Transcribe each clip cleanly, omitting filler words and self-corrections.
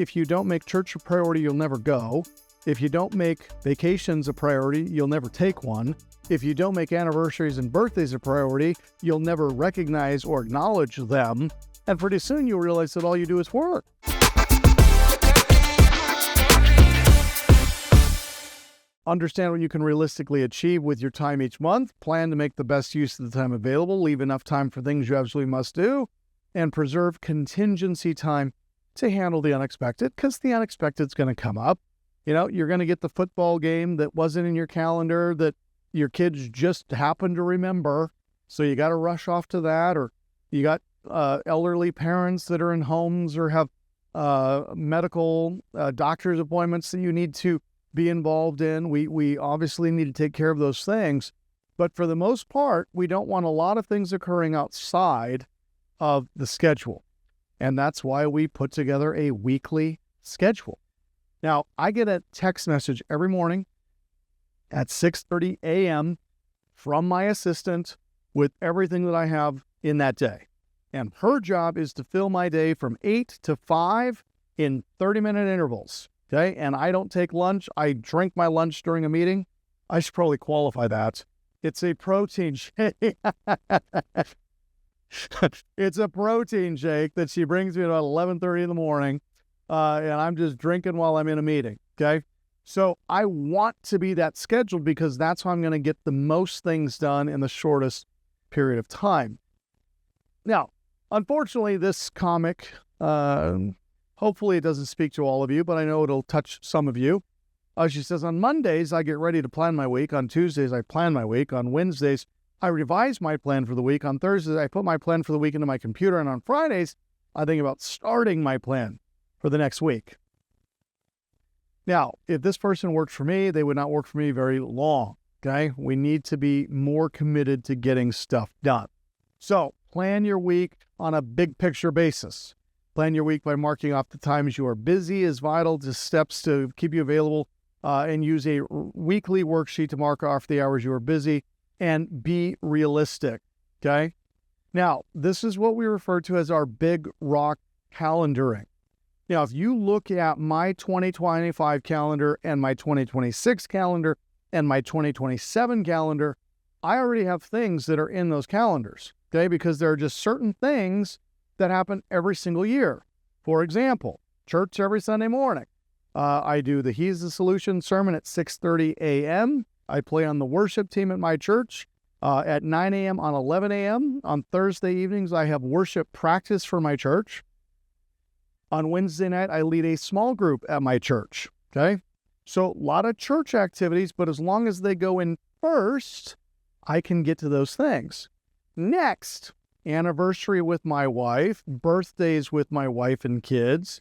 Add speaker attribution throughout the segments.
Speaker 1: if you don't make church a priority, you'll never go. If you don't make vacations a priority, you'll never take one. If you don't make anniversaries and birthdays a priority, you'll never recognize or acknowledge them. And pretty soon you'll realize that all you do is work. Understand what you can realistically achieve with your time each month. Plan to make the best use of the time available. Leave enough time for things you absolutely must do. And preserve contingency time to handle the unexpected, because the unexpected is going to come up. You know, you're going to get the football game that wasn't in your calendar that your kids just happened to remember. So you got to rush off to that. Or you got elderly parents that are in homes or have medical doctor's appointments that you need to be involved in. We obviously need to take care of those things. But for the most part, we don't want a lot of things occurring outside of the schedule. And that's why we put together a weekly schedule. Now, I get a text message every morning at 6:30 a.m. from my assistant with everything that I have in that day. And her job is to fill my day from 8 to 5 in 30-minute intervals. Okay? And I don't take lunch. I drink my lunch during a meeting. I should probably qualify that. It's a protein shake. It's a protein shake that she brings me at about 11:30 in the morning. And I'm just drinking while I'm in a meeting, okay? So I want to be that scheduled because that's how I'm going to get the most things done in the shortest period of time. Now, unfortunately, this comic, hopefully it doesn't speak to all of you, but I know it'll touch some of you. She says, on Mondays, I get ready to plan my week. On Tuesdays, I plan my week. On Wednesdays, I revise my plan for the week. On Thursdays, I put my plan for the week into my computer. And on Fridays, I think about starting my plan for the next week. Now, if this person worked for me, they would not work for me very long, okay? We need to be more committed to getting stuff done. So plan your week on a big picture basis. Plan your week by marking off the times you are busy is vital to steps to keep you available, and use a weekly worksheet to mark off the hours you are busy and be realistic, okay? Now, this is what we refer to as our big rock calendaring. Now, if you look at my 2025 calendar and my 2026 calendar and my 2027 calendar, I already have things that are in those calendars, okay? Because there are just certain things that happen every single year. For example, church every Sunday morning. I do the He's the Solution sermon at 6:30 a.m. I play on the worship team at my church at 9 a.m. on 11 a.m. On Thursday evenings, I have worship practice for my church. On Wednesday night, I lead a small group at my church, okay? So a lot of church activities, but as long as they go in first, I can get to those things. Next, anniversary with my wife, birthdays with my wife and kids,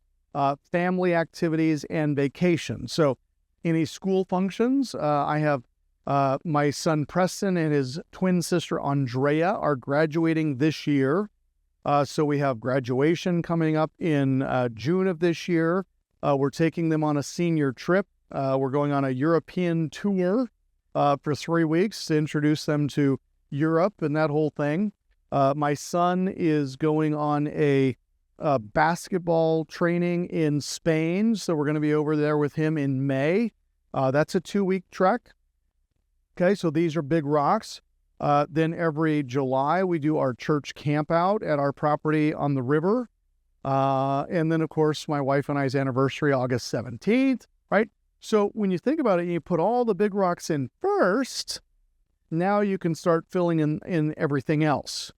Speaker 1: family activities, and vacations. So any school functions, I have my son Preston and his twin sister Andrea are graduating this year. So we have graduation coming up in June of this year. We're taking them on a senior trip. We're going on a European tour for 3 weeks to introduce them to Europe and that whole thing. My son is going on a basketball training in Spain, so we're going to be over there with him in May. That's a 2-week trek. Okay, so these are big rocks. Then every July, we do our church camp out at our property on the river. And then, of course, my wife and I's anniversary, August 17th, right? So when you think about it, you put all the big rocks in first, now you can start filling in everything else.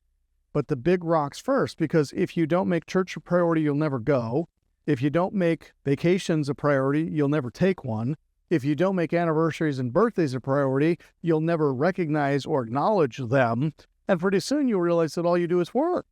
Speaker 1: But the big rocks first, because if you don't make church a priority, you'll never go. If you don't make vacations a priority, you'll never take one. If you don't make anniversaries and birthdays a priority, you'll never recognize or acknowledge them. And pretty soon you'll realize that all you do is work.